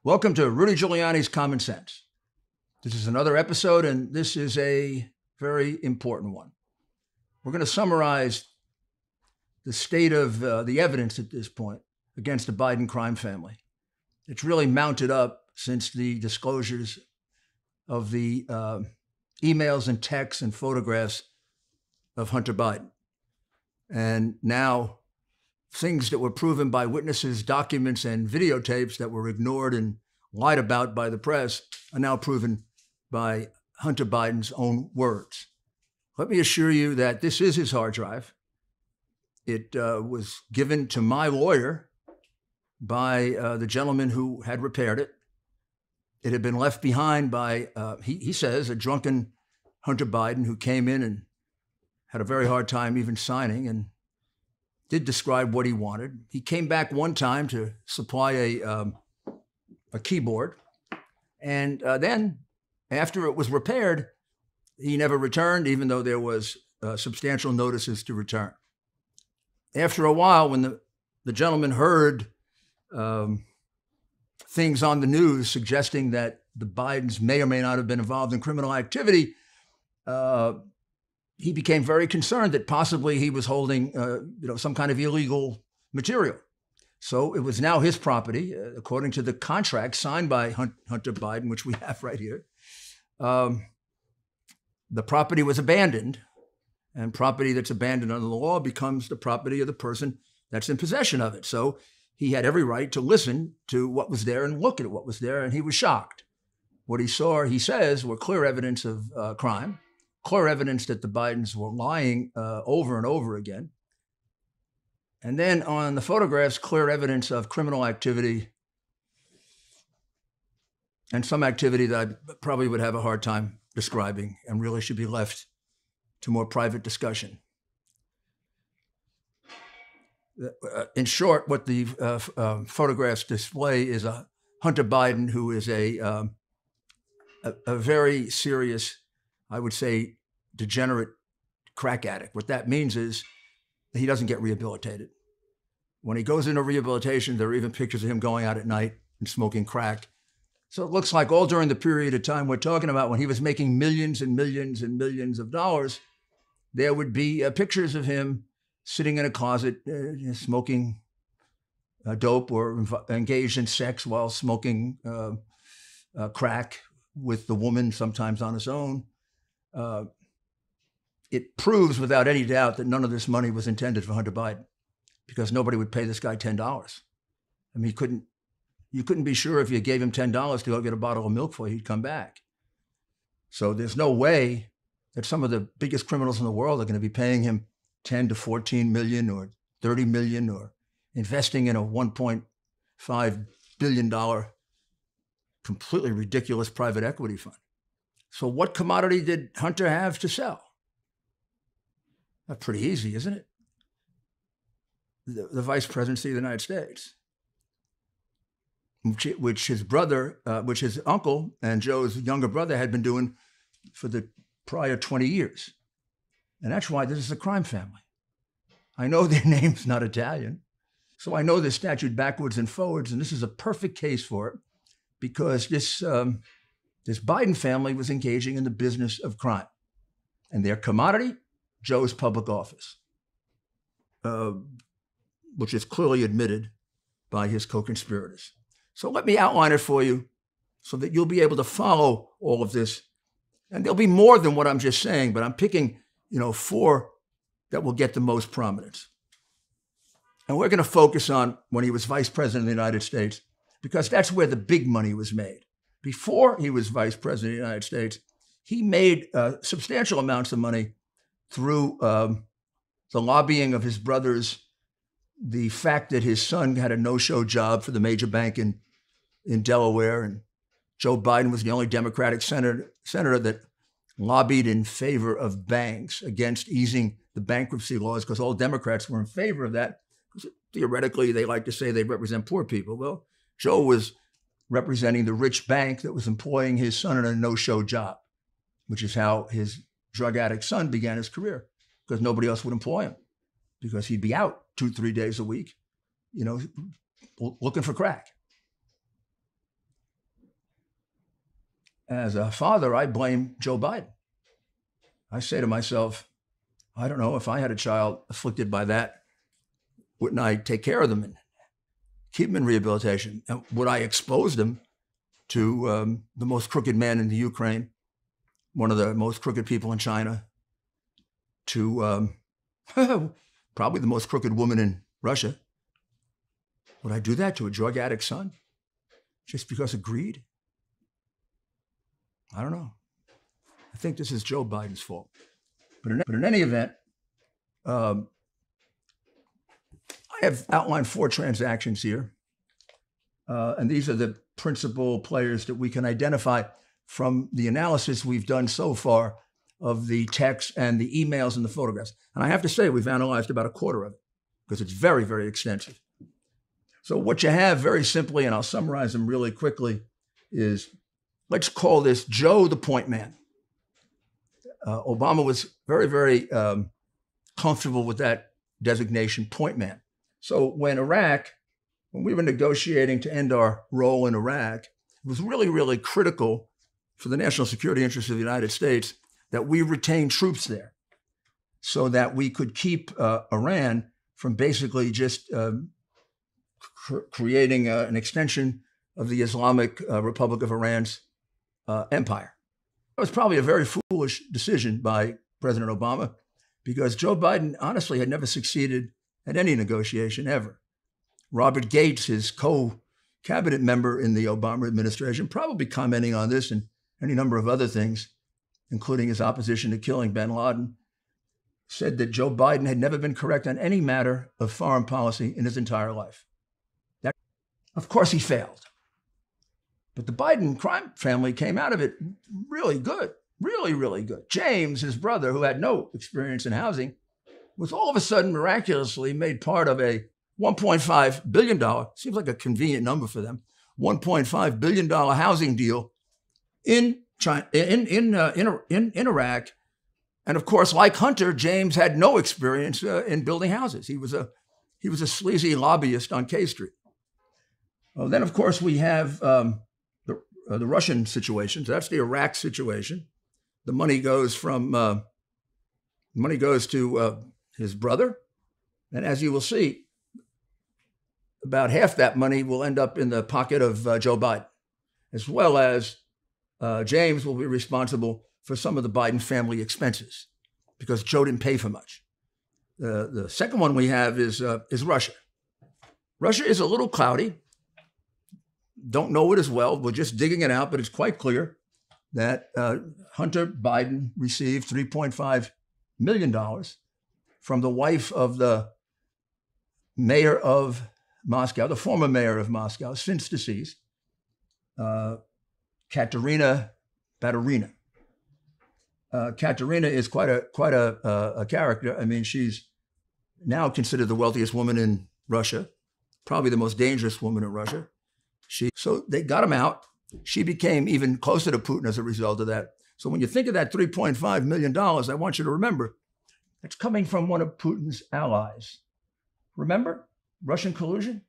Welcome to Rudy Giuliani's Common Sense. This is another episode, and this is a very important one. We're going to summarize the state of the evidence at this point against the Biden crime family. It's really mounted up since the disclosures of the emails and texts and photographs of Hunter Biden. And now things that were proven by witnesses, documents, and videotapes that were ignored and lied about by the press are now proven by Hunter Biden's own words. Let me assure you that this is his hard drive. It was given to my lawyer by the gentleman who had repaired it. It had been left behind by, he says, a drunken Hunter Biden who came in and had a very hard time even signing and did describe what he wanted. He came back one time to supply a keyboard. And then after it was repaired, he never returned, even though there was substantial notices to return. After a while, when the gentleman heard things on the news suggesting that the Bidens may or may not have been involved in criminal activity, he became very concerned that possibly he was holding, some kind of illegal material. So it was now his property, according to the contract signed by Hunter Biden, which we have right here. The property was abandoned, and property that's abandoned under the law becomes the property of the person that's in possession of it. So he had every right to listen to what was there and look at what was there, and he was shocked. What he saw, he says, were clear evidence of crime, clear evidence that the Bidens were lying over and over again. And then on the photographs, clear evidence of criminal activity and some activity that I probably would have a hard time describing and really should be left to more private discussion. In short, what the photographs display is a Hunter Biden who is a very serious, I would say, degenerate crack addict. What that means is that he doesn't get rehabilitated. When he goes into rehabilitation, there are even pictures of him going out at night and smoking crack. So it looks like all during the period of time we're talking about, when he was making millions and millions and millions of dollars, there would be pictures of him sitting in a closet, smoking dope or engaged in sex while smoking crack with the woman, sometimes on his own. It proves without any doubt that none of this money was intended for Hunter Biden, because nobody would pay this guy $10. I mean, you couldn't be sure if you gave him $10 to go get a bottle of milk for you, he'd come back. So there's no way that some of the biggest criminals in the world are going to be paying him 10 to 14 million or 30 million or investing in a $1.5 billion completely ridiculous private equity fund. So what commodity did Hunter have to sell? That's pretty easy, isn't it? The vice presidency of the United States, which his uncle and Joe's younger brother had been doing for the prior 20 years. And that's why this is a crime family. I know their name's not Italian, so I know the statute backwards and forwards, and this is a perfect case for it, because this Biden family was engaging in the business of crime. And their commodity, Joe's public office, which is clearly admitted by his co-conspirators. So let me outline it for you so that you'll be able to follow all of this. And there'll be more than what I'm just saying, but I'm picking, 4 that will get the most prominence. And we're going to focus on when he was vice president of the United States, because that's where the big money was made. Before he was vice president of the United States, he made substantial amounts of money through the lobbying of his brothers, the fact that his son had a no-show job for the major bank in Delaware, and Joe Biden was the only Democratic senator that lobbied in favor of banks against easing the bankruptcy laws, because all Democrats were in favor of that. Theoretically, they like to say they represent poor people. Well, Joe was representing the rich bank that was employing his son in a no-show job, which is how his drug addict son began his career, because nobody else would employ him, because he'd be out 2-3 days a week, looking for crack. as a father, I blame Joe Biden. I say to myself, I don't know, if I had a child afflicted by that, wouldn't I take care of them and keep them in rehabilitation? And would I expose them to the most crooked man in the Ukraine, one of the most crooked people in China, to probably the most crooked woman in Russia? Would I do that to a drug addict's son just because of greed? I don't know. I think this is Joe Biden's fault. But in any event, I have outlined 4 transactions here. And these are the principal players that we can identify from the analysis we've done so far of the texts and the emails and the photographs. And I have to say, we've analyzed about a quarter of it because it's very, very extensive. So what you have very simply, and I'll summarize them really quickly, is let's call this Joe the point man. Obama was very, very comfortable with that designation, point man. So when we were negotiating to end our role in Iraq, it was really, really critical for the national security interests of the United States that we retain troops there so that we could keep Iran from basically just creating an extension of the Islamic Republic of Iran's empire. It was probably a very foolish decision by President Obama because Joe Biden honestly had never succeeded at any negotiation ever. Robert Gates, his co-cabinet member in the Obama administration, probably commenting on this and any number of other things, including his opposition to killing bin Laden, said that Joe Biden had never been correct on any matter of foreign policy in his entire life. Of course, he failed. But the Biden crime family came out of it really good, really, really good. James, his brother, who had no experience in housing, was all of a sudden miraculously made part of a $1.5 billion, seems like a convenient number for them, $1.5 billion housing deal in China, in Iraq. And of course, like Hunter, James had no experience in building houses. He was a sleazy lobbyist on K Street. Well, then, of course, we have the Russian situation. So that's the Iraq situation. The money goes to his brother, and as you will see, about half that money will end up in the pocket of Joe Biden, as well as James will be responsible for some of the Biden family expenses because Joe didn't pay for much. The second one we have is Russia. Russia is a little cloudy. Don't know it as well. We're just digging it out, but it's quite clear that Hunter Biden received $3.5 million from the wife of the mayor of Moscow, the former mayor of Moscow, since deceased, Katerina Baturina. Katerina is quite a character. I mean, she's now considered the wealthiest woman in Russia, probably the most dangerous woman in Russia. So they got him out. She became even closer to Putin as a result of that. So when you think of that $3.5 million, I want you to remember, it's coming from one of Putin's allies. Remember Russian collusion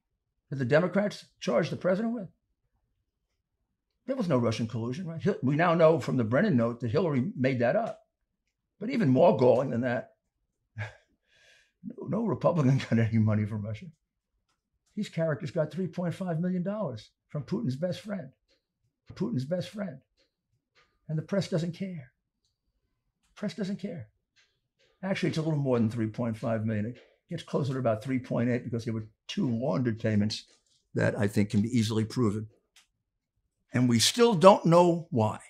that the Democrats charged the president with? There was no Russian collusion, right? We now know from the Brennan note that Hillary made that up. But even more galling than that, no Republican got any money from Russia. These characters got $3.5 million from Putin's best friend. Putin's best friend. And the press doesn't care. Press doesn't care. Actually, it's a little more than 3.5 million. It gets closer to about 3.8 because there were 2 laundered payments that I think can be easily proven. And we still don't know why.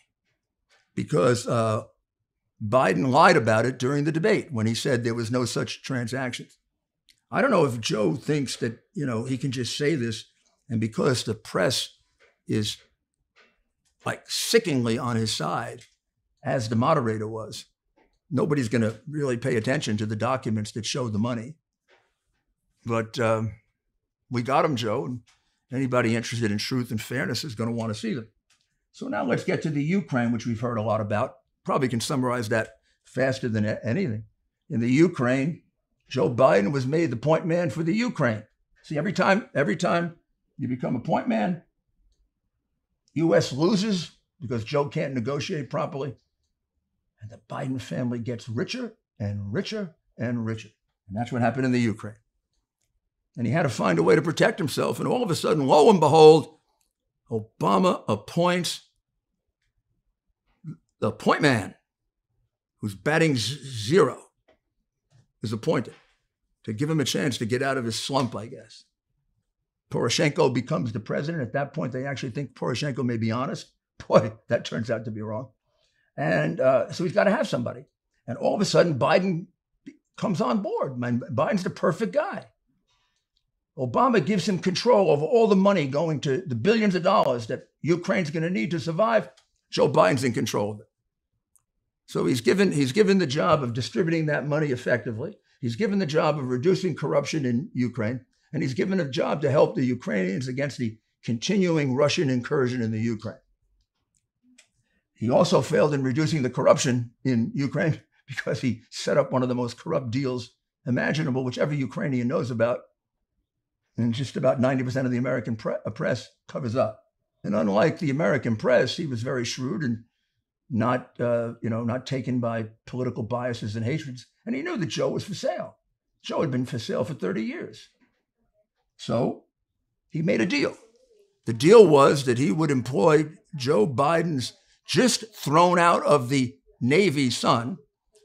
Because Biden lied about it during the debate when he said there was no such transactions. I don't know if Joe thinks that, he can just say this, and because the press is like sickeningly on his side, as the moderator was, nobody's going to really pay attention to the documents that show the money. But we got them, Joe, and anybody interested in truth and fairness is going to want to see them. So now let's get to the Ukraine, which we've heard a lot about. Probably can summarize that faster than anything. In the Ukraine, Joe Biden was made the point man for the Ukraine. See, every time you become a point man, U.S. loses because Joe can't negotiate properly. And the Biden family gets richer and richer and richer. And that's what happened in the Ukraine. And he had to find a way to protect himself. And all of a sudden, lo and behold, Obama appoints the point man who's batting zero is appointed to give him a chance to get out of his slump, I guess. Poroshenko becomes the president. At that point, they actually think Poroshenko may be honest. Boy, that turns out to be wrong. And so he's got to have somebody. And all of a sudden, Biden comes on board. Biden's the perfect guy. Obama gives him control over all the money going to the billions of dollars that Ukraine's going to need to survive. Joe Biden's in control of it. So he's given the job of distributing that money effectively. He's given the job of reducing corruption in Ukraine. And he's given a job to help the Ukrainians against the continuing Russian incursion in the Ukraine. He also failed in reducing the corruption in Ukraine because he set up one of the most corrupt deals imaginable, which every Ukrainian knows about. And just about 90% of the American press covers up. And unlike the American press, he was very shrewd and not taken by political biases and hatreds. And he knew that Joe was for sale. Joe had been for sale for 30 years. So he made a deal. The deal was that he would employ Joe Biden's just thrown out of the Navy son,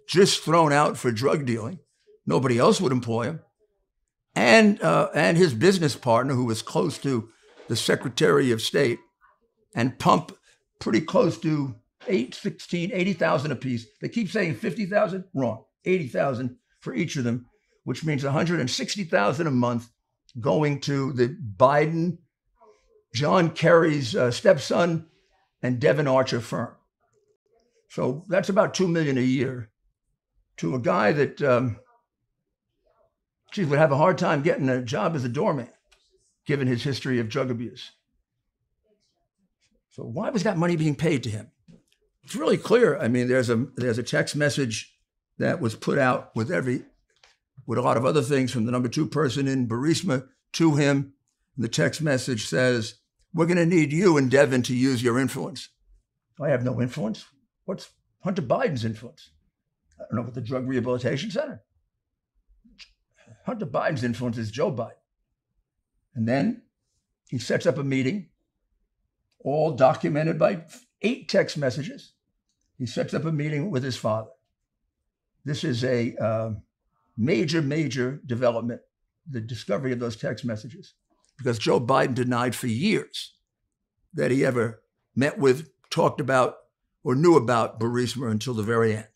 just thrown out for drug dealing. Nobody else would employ him. And his business partner, who was close to the Secretary of State, and pump pretty close to 80,000 apiece. They keep saying 50,000, wrong, 80,000 for each of them, which means 160,000 a month going to the Biden, John Kerry's stepson, and Devon Archer firm. So that's about $2 million a year to a guy that would have a hard time getting a job as a doorman, given his history of drug abuse. So why was that money being paid to him? It's really clear. I mean, there's a text message that was put out with a lot of other things from the number two person in Burisma to him. And the text message says, "We're going to need you and Devon to use your influence." I have no influence. What's Hunter Biden's influence? I don't know, what the Drug Rehabilitation Center. Hunter Biden's influence is Joe Biden. And then he sets up a meeting, all documented by 8 text messages. He sets up a meeting with his father. This is a major development, the discovery of those text messages, because Joe Biden denied for years that he ever met with, talked about, or knew about Burisma until the very end.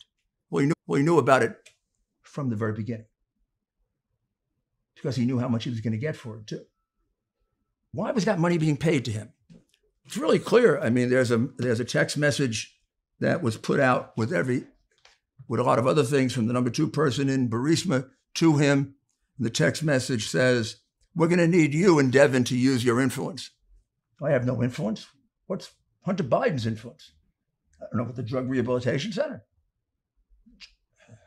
Well, he knew about it from the very beginning, because he knew how much he was going to get for it too. Why was that money being paid to him? It's really clear. I mean, there's a text message that was put out with a lot of other things from the number two person in Burisma to him. And the text message says, "We're going to need you and Devon to use your influence." I have no influence. What's Hunter Biden's influence? I don't know, what the Drug Rehabilitation Center.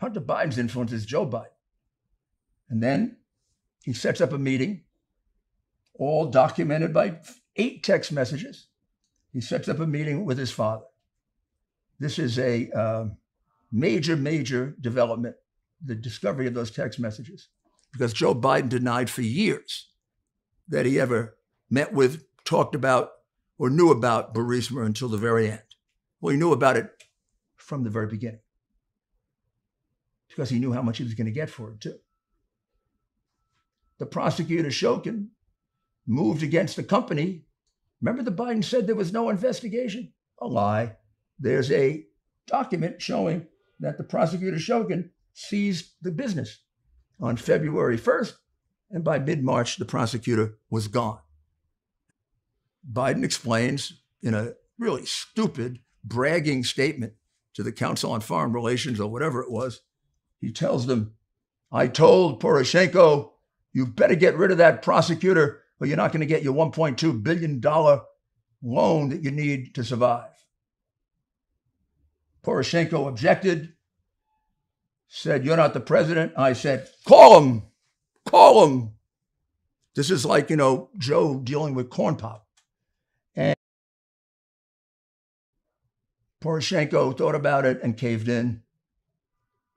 Hunter Biden's influence is Joe Biden. And then he sets up a meeting, all documented by 8 text messages. He sets up a meeting with his father. This is a major development, the discovery of those text messages, because Joe Biden denied for years that he ever met with, talked about, or knew about Burisma until the very end. Well, he knew about it from the very beginning, because he knew how much he was going to get for it too. The prosecutor, Shokin, moved against the company. Remember, the Biden said there was no investigation? A lie. There's a document showing that the prosecutor, Shokin, seized the business on February 1st, and by mid-March, the prosecutor was gone. Biden explains in a really stupid, bragging statement to the Council on Foreign Relations or whatever it was. He tells them, "I told Poroshenko, you better get rid of that prosecutor or you're not going to get your $1.2 billion loan that you need to survive." Poroshenko objected, said, "You're not the president." I said, call him. This is like, Joe dealing with corn pop. And Poroshenko thought about it and caved in.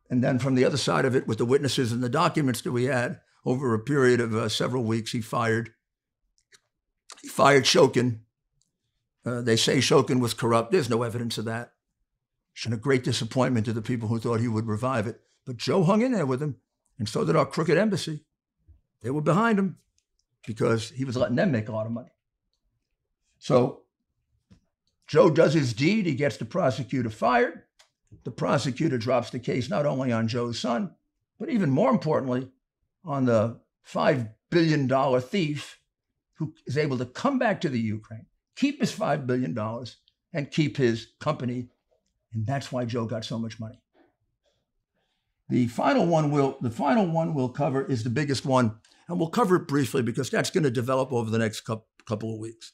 And then from the other side of it, with the witnesses and the documents that we had, over a period of several weeks, he fired Shokin. They say Shokin was corrupt. There's no evidence of that. And a great disappointment to the people who thought he would revive it. But Joe hung in there with him, and so did our crooked embassy. They were behind him because he was letting them make a lot of money. So Joe does his deed. He gets the prosecutor fired. The prosecutor drops the case not only on Joe's son, but even more importantly, on the $5 billion thief who is able to come back to the Ukraine, keep his $5 billion, and keep his company. And that's why Joe got so much money. The final one we'll cover is the biggest one, and we'll cover it briefly because that's going to develop over the next couple of weeks.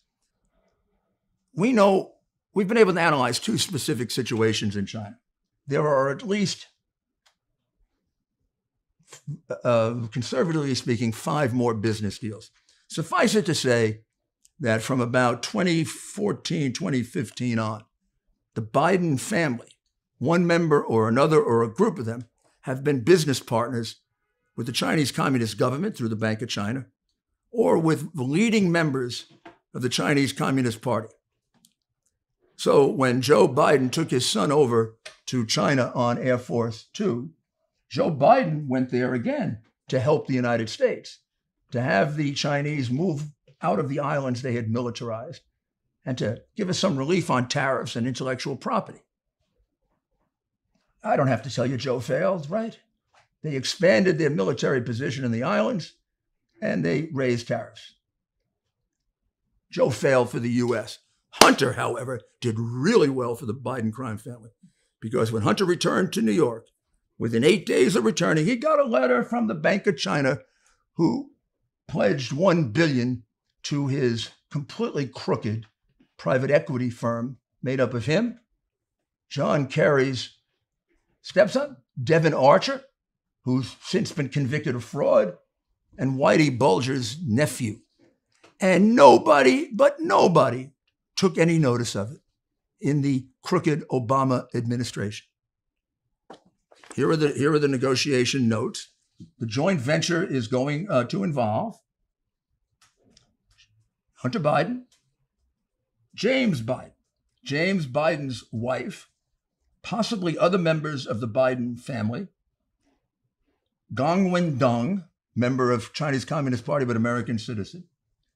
We know we've been able to analyze two specific situations in China. There are at least, conservatively speaking, 5 more business deals. Suffice it to say that from about 2014, 2015 on, the Biden family, one member or another or a group of them, have been business partners with the Chinese Communist government through the Bank of China or with the leading members of the Chinese Communist Party. So when Joe Biden took his son over to China on Air Force Two, Joe Biden went there again to help the United States, to have the Chinese move out of the islands they had militarized and to give us some relief on tariffs and intellectual property. I don't have to tell you Joe failed, right? They expanded their military position in the islands and they raised tariffs. Joe failed for the U.S. Hunter, however, did really well for the Biden crime family because when Hunter returned to New York, within 8 days of returning, he got a letter from the Bank of China who pledged $1 billion to his completely crooked private equity firm made up of him, John Kerry's stepson, Devin Archer, who's since been convicted of fraud, and Whitey Bulger's nephew. And nobody took any notice of it in the crooked Obama administration. Here are the negotiation notes. The joint venture is going to involve Hunter Biden, James Biden's wife, possibly other members of the Biden family, Gong Wendong, member of Chinese Communist Party but American citizen,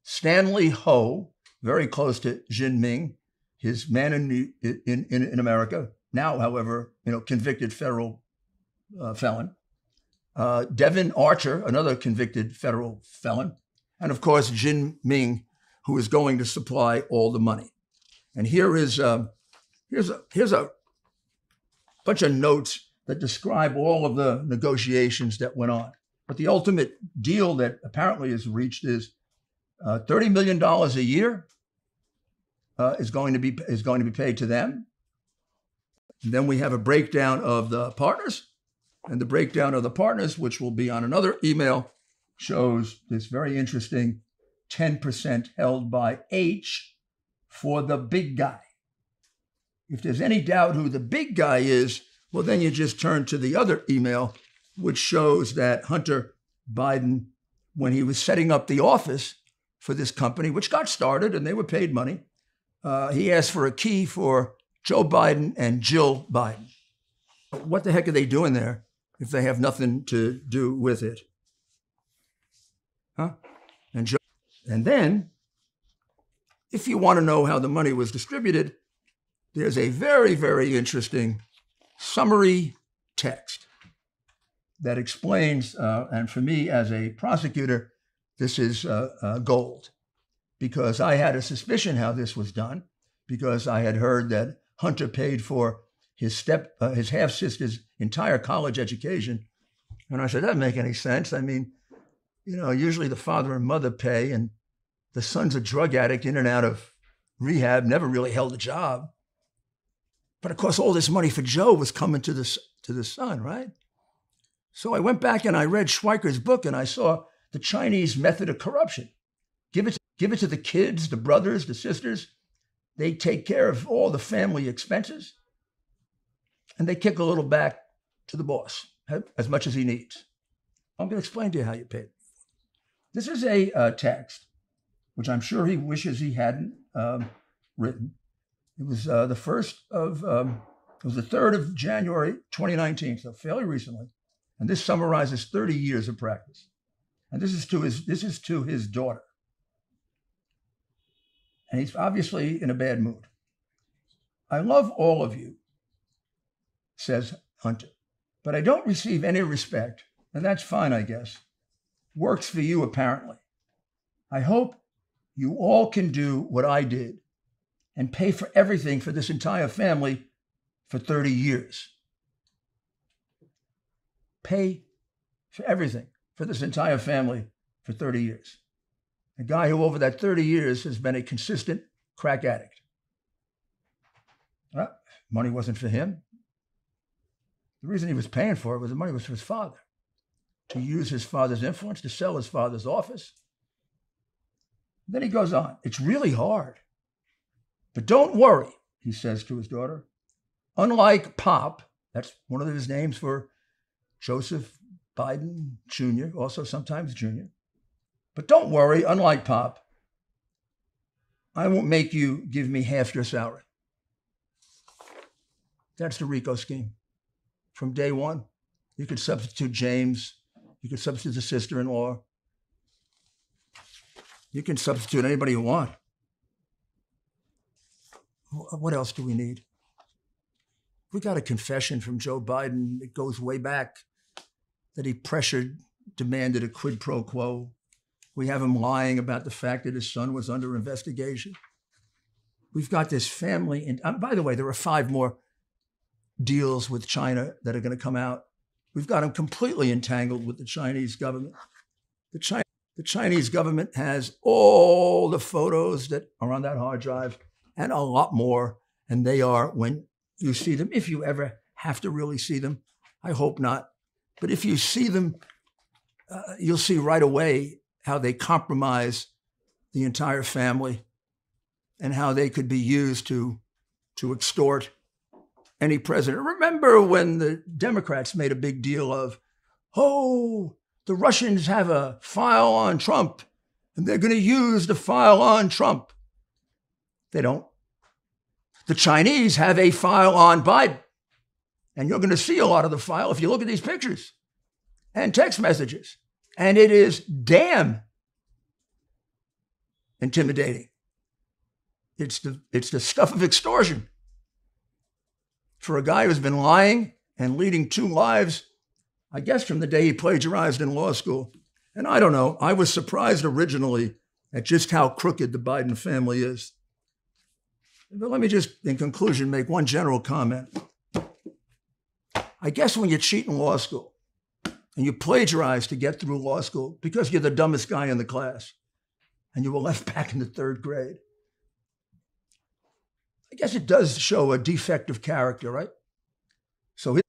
Stanley Ho, very close to Jinping, his man in America, now, however, convicted federal felon, Devin Archer, another convicted federal felon, and of course Jinping, who is going to supply all the money. And here's a bunch of notes that describe all of the negotiations that went on. But the ultimate deal that apparently is reached is $30 million a year is going to be paid to them. And then we have a breakdown of the partners, and the breakdown of the partners, which will be on another email, shows this very interesting 10% held by H for the big guy. If there's any doubt who the big guy is, well, then you just turn to the other email, which shows that Hunter Biden, when he was setting up the office for this company, which got started and they were paid money, he asked for a key for Joe Biden and Jill Biden. What the heck are they doing there if they have nothing to do with it? Huh? And then, if you want to know how the money was distributed, there's a very, very interesting summary text that explains, and for me as a prosecutor, this is gold, because I had a suspicion how this was done, because I had heard that Hunter paid for his half-sister's entire college education. And I said, that doesn't make any sense. I mean, usually the father and mother pay, and the son's a drug addict in and out of rehab, never really held a job. But of course, all this money for Joe was coming to the son, right? So I went back and I read Schweiker's book and I saw the Chinese method of corruption. Give it to the kids, the brothers, the sisters. They take care of all the family expenses. and they kick a little back to the boss, as much as he needs. I'm going to explain to you how you pay it. This is a text, which I'm sure he wishes he hadn't written. It was the 3rd of January, 2019, so fairly recently. And this summarizes 30 years of practice. And this is to his daughter. And he's obviously in a bad mood. I love all of you, says Hunter, but I don't receive any respect, and that's fine, I guess. Works for you, apparently. I hope you all can do what I did and pay for everything for this entire family for 30 years. Pay for everything for this entire family for 30 years. A guy who over that 30 years has been a consistent crack addict. Well, money wasn't for him. The reason he was paying for it was the money was for his father, to use his father's influence, to sell his father's office. Then he goes on, it's really hard. But don't worry, he says to his daughter. Unlike Pop, that's one of his names for Joseph Biden Jr., also sometimes Jr. But don't worry, unlike Pop, I won't make you give me half your salary. That's the RICO scheme. From day one, you could substitute James, you could substitute the sister-in-law, you can substitute anybody you want. What else do we need? We got a confession from Joe Biden. It goes way back that he demanded a quid pro quo. We have him lying about the fact that his son was under investigation. We've got this family. And by the way, there are 5 more deals with China that are going to come out. We've got him completely entangled with the Chinese government. The Chinese government has all the photos that are on that hard drive and a lot more. And they are, when you see them, if you ever have to really see them, I hope not. But if you see them, you'll see right away how they compromise the entire family and how they could be used to extort any president. Remember when the Democrats made a big deal of, oh, the Russians have a file on Trump and they're going to use the file on Trump. They don't. The Chinese have a file on Biden. And you're going to see a lot of the file if you look at these pictures and text messages. And it is damn intimidating. It's the stuff of extortion. For a guy who's been lying and leading 2 lives, I guess from the day he plagiarized in law school. And I don't know, I was surprised originally at just how crooked the Biden family is. But let me just, in conclusion, make one general comment. I guess when you cheat in law school and you plagiarize to get through law school because you're the dumbest guy in the class and you were left back in the 3rd grade, I guess it does show a defect of character, right? So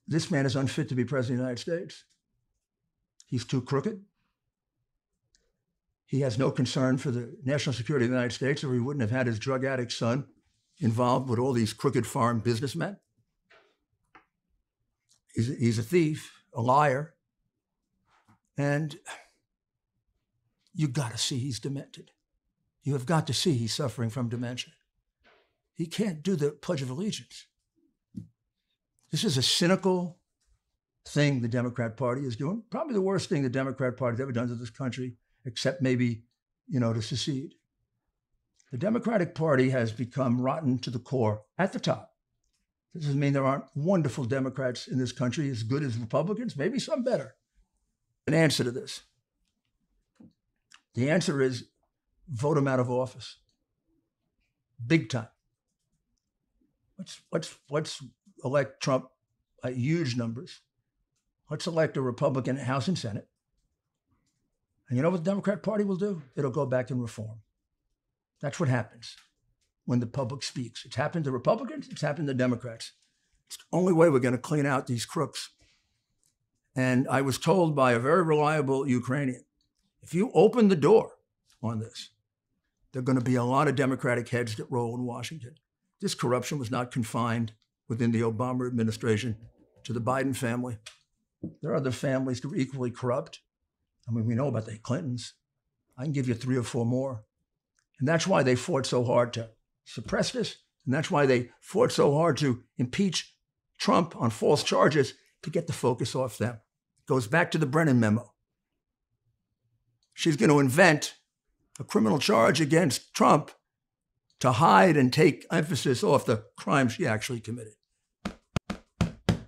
this man is unfit to be president of the United States. He's too crooked. He has no concern for the national security of the United States, or he wouldn't have had his drug addict son involved with all these crooked foreign businessmen. He's a thief, a liar, and you got to see he's demented. You have got to see he's suffering from dementia. He can't do the Pledge of Allegiance. This is a cynical thing the Democrat Party is doing. Probably the worst thing the Democrat Party's ever done to this country, except maybe, to secede. The Democratic Party has become rotten to the core at the top. This doesn't mean there aren't wonderful Democrats in this country as good as Republicans, maybe some better. An answer to this. The answer is vote him out of office. Big time. Let's elect Trump at huge numbers. Let's elect a Republican House and Senate. And you know what the Democrat Party will do? It'll go back and reform. That's what happens when the public speaks. It's happened to Republicans. It's happened to Democrats. It's the only way we're going to clean out these crooks. And I was told by a very reliable Ukrainian, if you open the door on this, there are going to be a lot of Democratic heads that roll in Washington. This corruption was not confined within the Obama administration to the Biden family. There are other families that were equally corrupt. I mean, we know about the Clintons. I can give you 3 or 4 more. And that's why they fought so hard to suppress this. And that's why they fought so hard to impeach Trump on false charges to get the focus off them. It goes back to the Brennan memo. She's going to invent a criminal charge against Trump to hide and take emphasis off the crime she actually committed.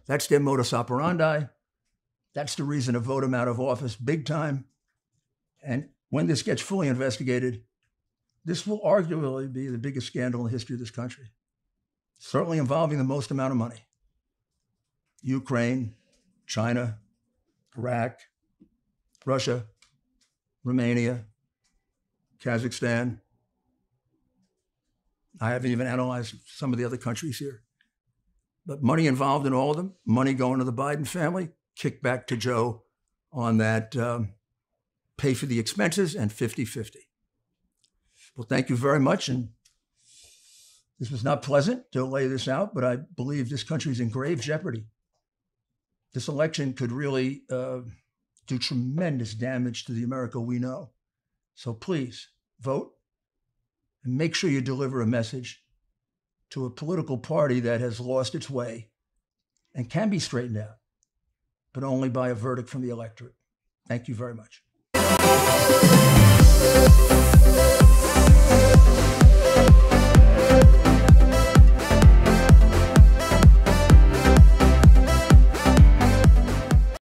That's their modus operandi. That's the reason to vote him out of office big time. And when this gets fully investigated, this will arguably be the biggest scandal in the history of this country, certainly involving the most amount of money. Ukraine, China, Iraq, Russia, Romania, Kazakhstan. I haven't even analyzed some of the other countries here. But money involved in all of them, money going to the Biden family, kick back to Joe on that pay for the expenses and 50-50. Well, thank you very much. And this was not pleasant to lay this out, but I believe this country is in grave jeopardy. This election could really do tremendous damage to the America we know. So please vote and make sure you deliver a message to a political party that has lost its way and can be straightened out, but only by a verdict from the electorate. Thank you very much.